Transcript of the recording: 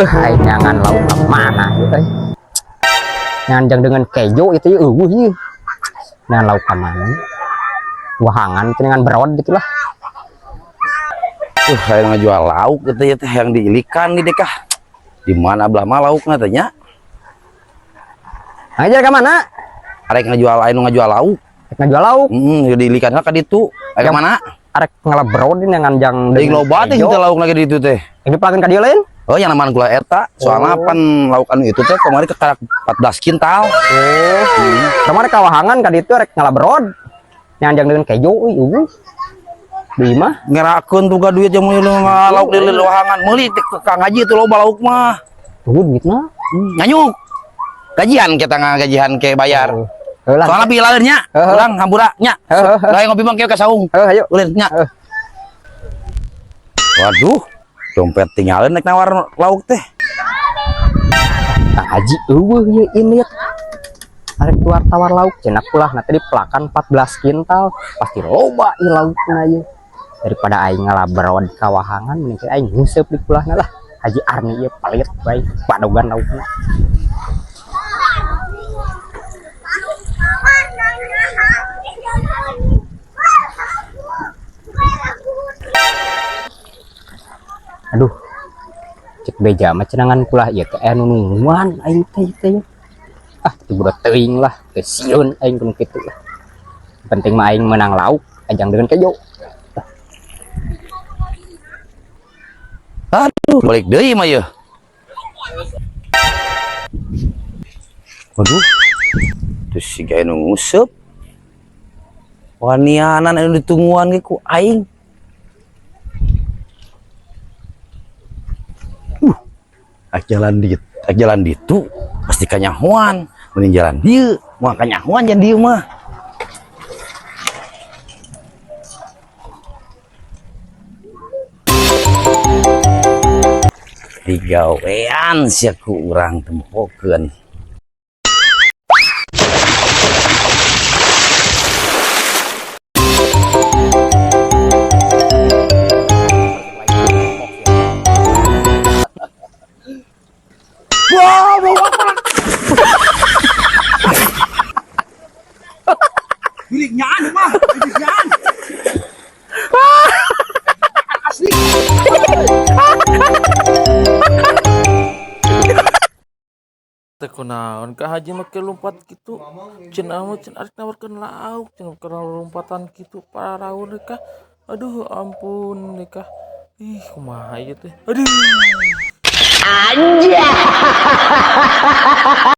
Hai jangan lauk mana gitu jangan dengan kejo itu ya jangan lauk mana wahangan dengan berod gitulah Kayak ngejual lauk gitu ya teh yang diilikan di dekah di mana belah mah lauknya tanya aja ke mana arek ngejual lauk ngejual lauk diilikan ka ditu ke mana arek ngelebrod ini nganjang deui loba teh kita lauk lagi di itu teh ini pelanggan ka dieu lain oh yang namanya gula eta soalnya pan lauk anu itu teh kemarin ke 14 kintal kemarin kawahangan ka ditu arek ngelebrod nganjang dengan kejo di mah ngerakeun tuga duit yang mau lauk di luahangan meuli ka ngaji itu loba lauk mah duit mah nganyuk gajian kita gajian ke bayar soalnya bilairnya urang hampura nya lain ngopi mah ke saung ayo ulin nya waduh dompet tinggalin naik nawar lauk teh Kang Haji ya ini arek tawar lauk cenak pulah nanti di pelakan 14 kintal pasti loba ieu laukna ieu daripada aing ngalabrod kawahangan mending aing nguseup di pulahna lah Haji Arni ieu palit bae padogan laukna aduh cek beja mah cenangan pulah ieu teh anu nungguan aing teh tiba teuing lah teu sieun aing kudu kitu lah penting mah aing menang lauk ajang dengan kejo aduh balik deui mah ya waduh terus si gawe nu nguseup wanianan anu ditungguan ge ku aing jalan ditu pasti kanyahuan mending jalan dieu moal kanyahuan jan dieu mah digawean sia ku urang tempokeun biliknyaan mah biliknyaan asli teh kunaon ka Haji make lompat kitu cenah mah cenah arek nawarkeun lauk cenah karena lompatan kitu pararawon kah aduh ampun nikah ih kumaha ieu teh aduh anjay